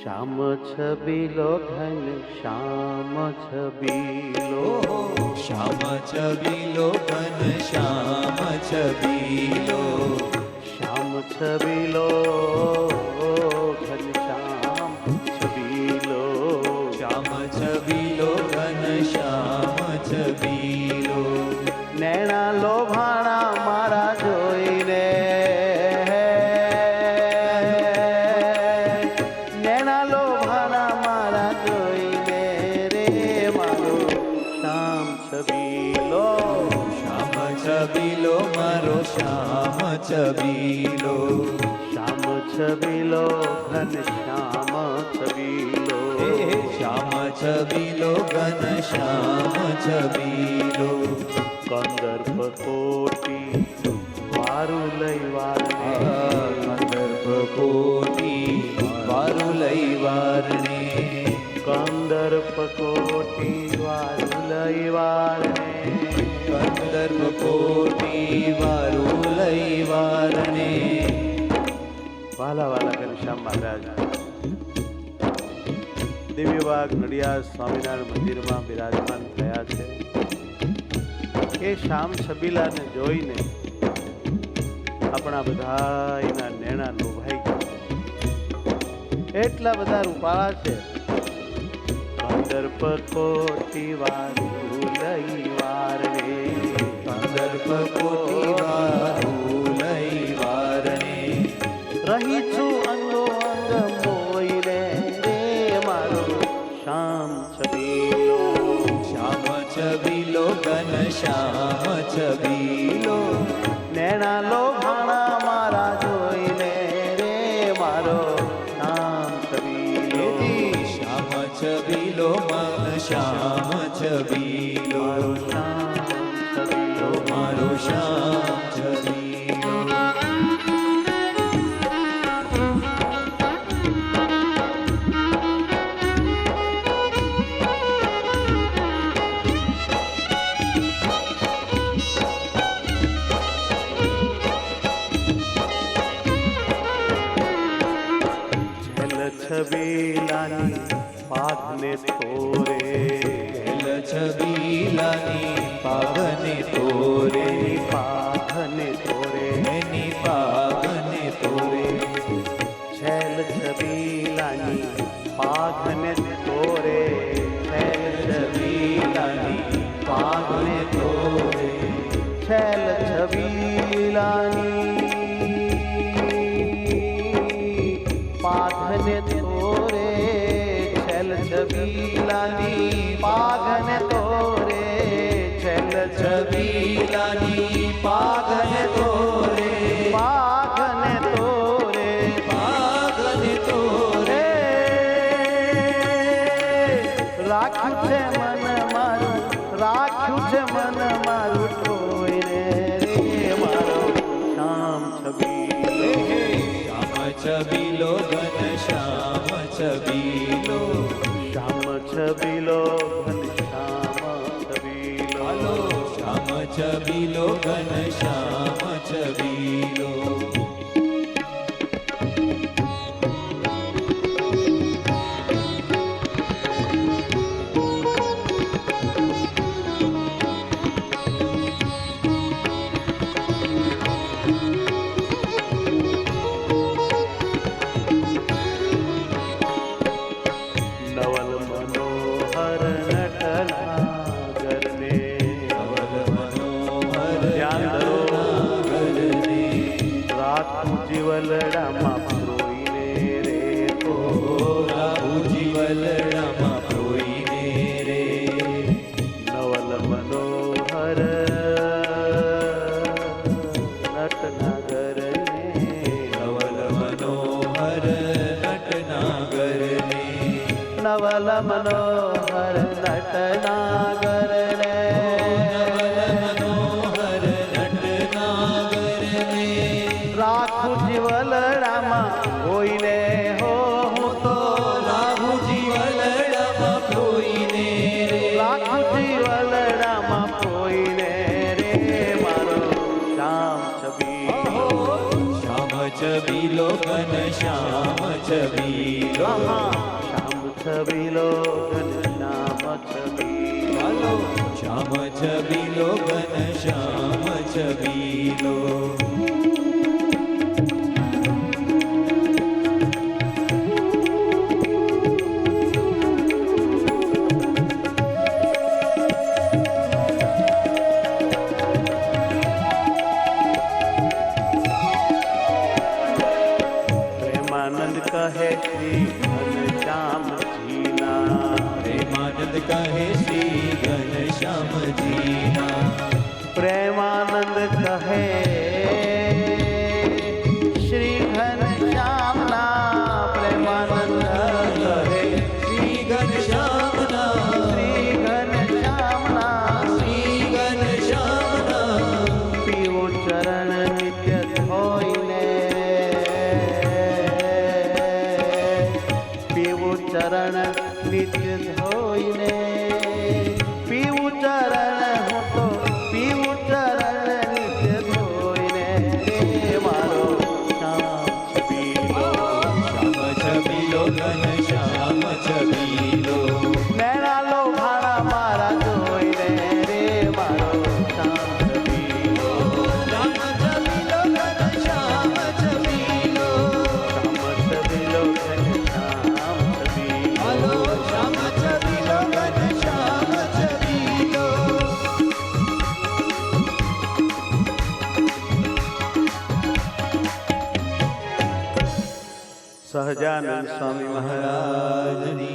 श्याम छबीलो घन श्याम छबीलो, श्याम छबीलो घन श्याम छबीलो, श्याम छबीलो घन श्याम छबीलो, श्याम छबीलो घन श्याम छबीलो। नैना लोभाणा मारा जोईने, नैना लोभाणा मारा जोईने रे मारो श्याम छबीलो, श्याम छबीलो मारो श्याम छबीलो, श्याम छबीलो घन श्याम छबीलो, श्याम छबीलो घन श्याम छबीलो। कंदर्प कोटी वारु लई वारने, कंदर्प कोटी वारु लई वारने, कंदर्प कोटी वारु लई वारने, कंदर्प कोटी वारु लई वारने। वाला वाला घनश्याम महाराज दिव्यबाग नडियाद स्वामीनारायण मंदिर में विराजमान थया छे। એ શ્યામ છબીલાને જોઈને આપણા બધાયના નેણા લોભાઈ ગયા, એટલા બધા રૂપાળા છે। કંદર્પ કોટી વારુ લઈ વારને, કંદર્પ કોટી વારુ લઈ વારને, રહી છું અંગો અંગ મોઈને રે મારો શ્યામ છબીલો, શ્યામ છબીલો ઘન શ્યામ છબીલો, નૈણા લોભાણા મારા જોઈને રે મારો શ્યામ છબીલો, શ્યામ છબીલો મન શ્યામ છબીલો, શ્યામ છબીલો મારો શ્યામ છબીલો। છબીલાની પાઘને તોરે, છબીલાની પાઘને તોરે, પાઘને તોરે, એની પાઘને તોરે, છેલ છબીલાની પાઘને તોરે, છેલ છબીલાની પાઘને તોરે, છેલ છબીલાની પાઘને તોરે, છેલ છબીલાની પાઘને તોરે, છેલ છબીલાની પાઘને તોરે, પાઘને તોરે, પાઘને તોરે, રાખ્યું છે મન મારું, રાખ્યું છે મન મારું કોઈને રે મારો શ્યામ છબીલો, શ્યામ છબીલો ઘન શ્યામ છબીલો, શ્યામ છબીલો ઘન શ્યામ છબીલો, શ્યામ છબીલો ઘન શ્યામ છબીલો। નવલ મનોહર નટનાગરને, નવલ મનોહર ધ્યાન ધરો નાગરને, રાખું જીવલડામાં પ્રોઈને રે તો, રાહુ જીવલડામાં પ્રોઈને રે, નવલ મનોહર નટનાગરને, નવલ મનોહર નટનાગરને, નવલ મનોહર નટનાગરને, નવલ મનોહર નટનાગરને, રાખું જીવલડામાં હોઈને હો હું તો, રાહુ જીવલડામાં પ્રોઈને રે, રાખું જીવલડામાં હોઈને રે મારો શ્યામ છબીલો, શ્યામ છબીલો ઘન શ્યામ છબીલો, શ્યામ છબીલો ઘનશ્યામ છબીલો હાલો શ્યામ છબીલો ઘન શ્યામ છબીલો પ્રેમાનંદ કહે શ્રી ઘનશ્યામજીના પ્રેમાનંદ કહે શ્રી ઘનશ્યામજીના પ્રેમાનંદ કહે શ્રી ઘનશ્યામના પ્રેમાનંદ કહે શ્રી ઘનશ્યામના શ્રી ઘનશ્યામના શ્રી ઘનશ્યામના પીવું ચરણ નિત્ય ધોઈને પીવું ચરણ નિત્ય ધોઈને પીવું ચરણ હું તો પીવું ચરણ નિત્ય ધોઈને રે મારો શ્યામ છબીલો શ્યામ છબીલો ઘનશ્યામ છબીલો નૈના લોભાણા મારા જોઈને રે મારો શ્યામ છબીલો શ્યામ છબીલો ઘનશ્યામ છબીલો શ્યામ છબીલો ઘનશ્યામ છબીલો હાલો શ્યામ છબીલો ઘનશ્યામ છબીલો સહજાનંદ સ્વામી મહારાજ મહારાજની